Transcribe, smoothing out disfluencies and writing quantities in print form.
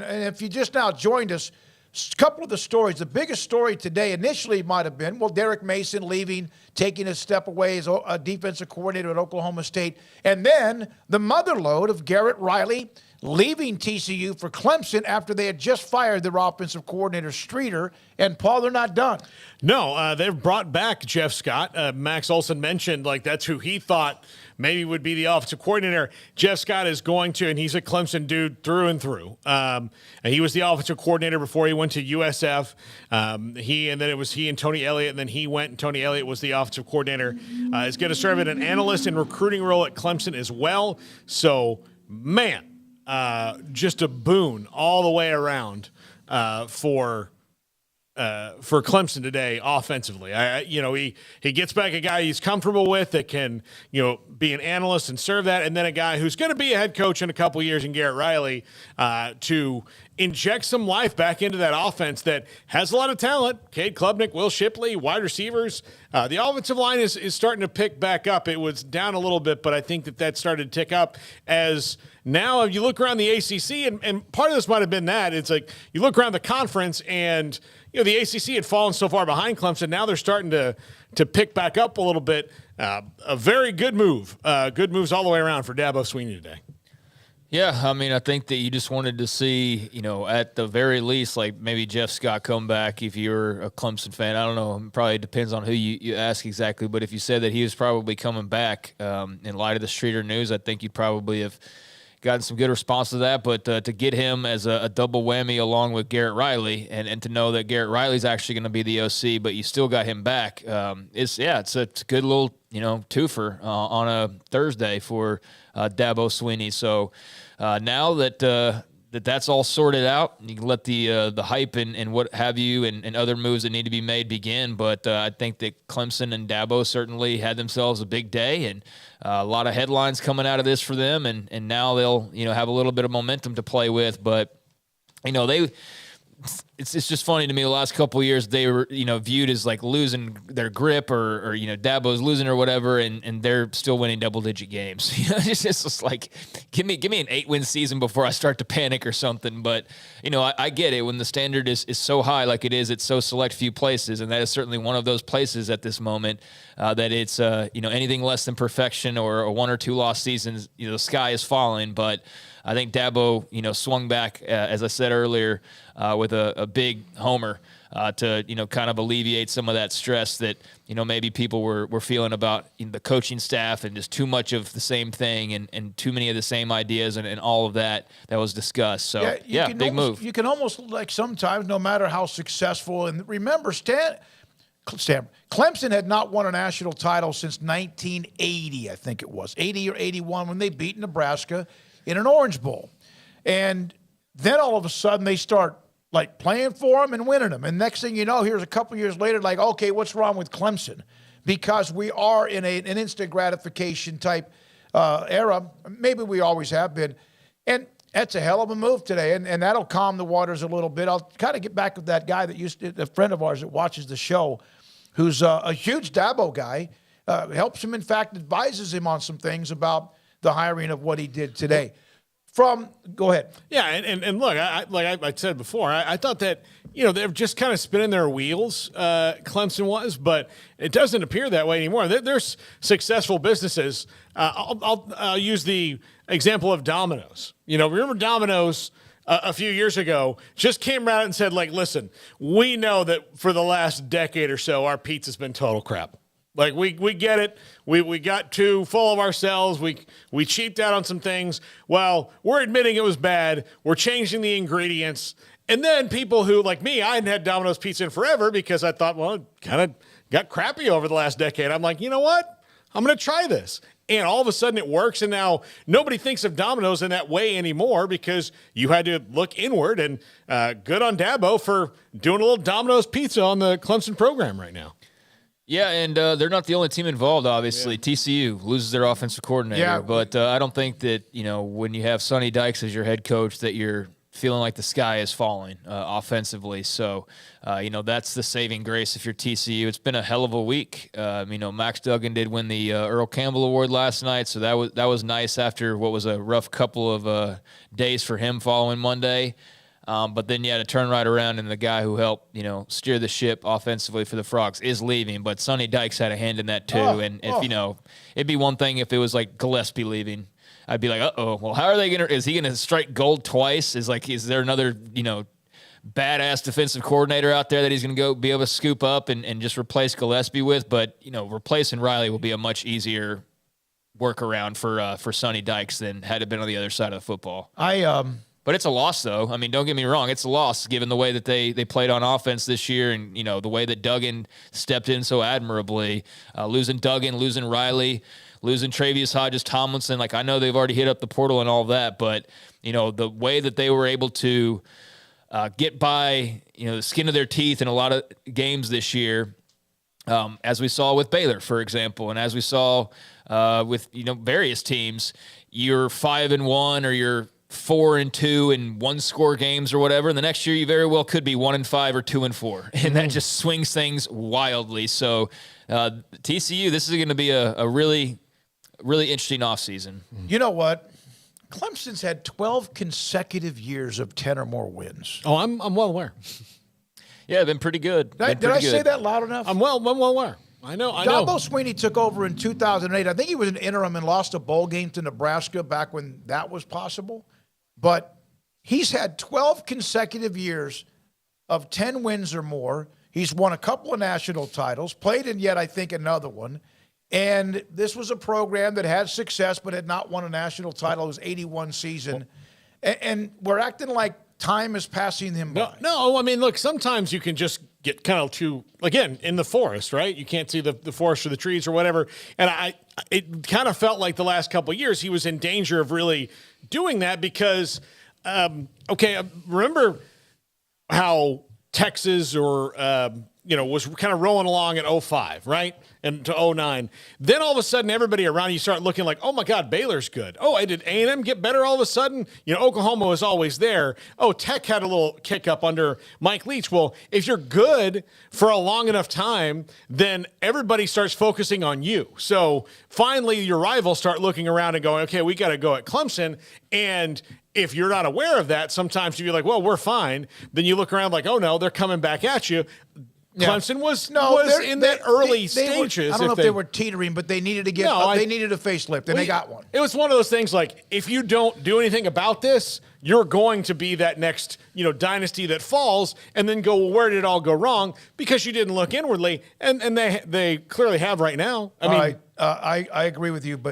And if you just now joined us, a couple of the stories. The biggest story today initially might have been, well, Derek Mason leaving, taking a step away as a defensive coordinator at Oklahoma State. And then the motherlode of Garrett Riley leaving TCU for Clemson after they had just fired their offensive coordinator, Streeter. And, Paul, they're not done. No, they've brought back Jeff Scott. Max Olson mentioned, that's who he thought maybe would be the offensive coordinator. Jeff Scott is going to, and he's a Clemson dude through and through. And he was the offensive coordinator before he went to USF. And then it was he and Tony Elliott, and then he went, and Tony Elliott was the offensive coordinator. He's going to serve in an analyst and recruiting role at Clemson as well. So, man, just a boon all the way around for Clemson today offensively. He gets back a guy he's comfortable with that can, be an analyst and serve that, and then a guy who's going to be a head coach in a couple years in Garrett Riley to inject some life back into that offense that has a lot of talent. Cade Klubnik, Will Shipley, wide receivers. The offensive line is starting to pick back up. It was down a little bit, but I think that started to tick up as now you look around the ACC, and part of this might have been that. It's like you look around the conference and the ACC had fallen so far behind Clemson. Now they're starting to pick back up a little bit. A very good move. Good moves all the way around for Dabo Swinney today. Yeah, I think that you just wanted to see, at the very least, maybe Jeff Scott come back if you're a Clemson fan. I don't know. It probably depends on who you ask exactly. But if you said that he was probably coming back in light of the Streeter news, I think you'd probably have gotten some good response to that. But to get him as a double whammy along with Garrett Riley and to know that Garrett Riley's actually going to be the OC, but you still got him back, it's a good little, twofer on a Thursday for Dabo Swinney. So now that that's all sorted out, you can let the hype and what have you and other moves that need to be made begin. But I think that Clemson and Dabo certainly had themselves a big day, and a lot of headlines coming out of this for them. And now they'll have a little bit of momentum to play with. But it's just funny to me. The last couple of years, they were viewed as losing their grip or Dabo's losing or whatever, and they're still winning double-digit games. It's just like give me an 8-win season before I start to panic or something. But I get it when the standard is so high like it is. It's so select few places, and that is certainly one of those places at this moment. That it's anything less than perfection or a 1 or 2 loss seasons. The sky is falling, but I think Dabo, swung back, as I said earlier, with a big homer to, kind of alleviate some of that stress that, maybe people were feeling about the coaching staff and just too much of the same thing and too many of the same ideas and all of that was discussed. So, big move. You can almost, sometimes, no matter how successful, and remember, Clemson had not won a national title since 1980, I think it was, 80 or 81, when they beat Nebraska in an Orange Bowl. And then all of a sudden they start playing for them and winning them. And next thing you know, here's a couple years later, okay, what's wrong with Clemson? Because we are in an instant gratification type era. Maybe we always have been. And that's a hell of a move today. And that'll calm the waters a little bit. I'll kind of get back with that guy a friend of ours that watches the show, who's a huge Dabo guy, helps him, in fact, advises him on some things about the hiring of what he did today. Go ahead. Yeah, and look, I said before, I thought that, they're just kind of spinning their wheels, Clemson was, but it doesn't appear that way anymore. There's successful businesses. I'll use the example of Domino's. Remember Domino's a few years ago just came out and said, listen, we know that for the last decade or so, our pizza's been total crap. We get it. We got too full of ourselves. We cheaped out on some things. Well, we're admitting it was bad. We're changing the ingredients. And then people who, like me, I hadn't had Domino's pizza in forever because I thought, well, it kind of got crappy over the last decade. I'm like, you know what? I'm going to try this. And all of a sudden it works. And now nobody thinks of Domino's in that way anymore because you had to look inward. And good on Dabo for doing a little Domino's pizza on the Clemson program right now. Yeah, and they're not the only team involved, obviously. Yeah. TCU loses their offensive coordinator. Yeah. But I don't think that, when you have Sonny Dykes as your head coach, that you're feeling like the sky is falling offensively. So, that's the saving grace if you're TCU. It's been a hell of a week. Max Duggan did win the Earl Campbell Award last night, so that was nice after what was a rough couple of days for him following Monday. But then, to turn right around and the guy who helped, steer the ship offensively for the Frogs is leaving. But Sonny Dykes had a hand in that too. And if, it'd be one thing if it was like Gillespie leaving. I'd be like, well, how are they going to – is he going to strike gold twice? Is there another, badass defensive coordinator out there that he's going to go be able to scoop up and just replace Gillespie with? But, replacing Riley will be a much easier workaround for Sonny Dykes than had it been on the other side of the football. But it's a loss, though. I mean, don't get me wrong. It's a loss given the way that they played on offense this year and, the way that Duggan stepped in so admirably. Losing Duggan, losing Riley, losing Travius Hodges-Tomlinson. Like, I know they've already hit up the portal and all that, but, the way that they were able to get by, the skin of their teeth in a lot of games this year, as we saw with Baylor, for example, and as we saw with, various teams, you're 5-1 or you're 4-2 in one-score games or whatever, and the next year you very well could be 1-5 or 2-4, and that just swings things wildly. So TCU, this is going to be a really, really interesting offseason. You know what? Clemson's had 12 consecutive years of 10 or more wins. Oh, I'm well aware. Yeah, been pretty good. Did I say that loud enough? I'm well aware. I know. Dabo Swinney took over in 2008. I think he was an interim and lost a bowl game to Nebraska back when that was possible. But he's had 12 consecutive years of 10 wins or more. He's won a couple of national titles, played in yet, I think, another one. And this was a program that had success but had not won a national title. It was 81 season. And we're acting like time is passing him by. No, I mean, look, sometimes you can just get kind of too, again, in the forest, right? You can't see the forest or the trees or whatever. And it kind of felt like the last couple of years he was in danger of really doing that because, remember how Texas or, was kind of rolling along at 05, right? And to 09. Then all of a sudden, everybody around you start looking like, oh, my God, Baylor's good. Oh, did A&M get better all of a sudden? Oklahoma was always there. Oh, Tech had a little kick up under Mike Leach. Well, if you're good for a long enough time, then everybody starts focusing on you. So finally, your rivals start looking around and going, okay, we got to go at Clemson. And if you're not aware of that, sometimes you're like, well, we're fine. Then you look around like, oh, no, they're coming back at you. Clemson was in the early stages. I don't know if they were teetering, but they needed to get they needed a facelift, and they got one. It was one of those things like, if you don't do anything about this, you're going to be that next, dynasty that falls and then go, well, where did it all go wrong? Because you didn't look inwardly, and they clearly have right now. I mean, I agree with you, but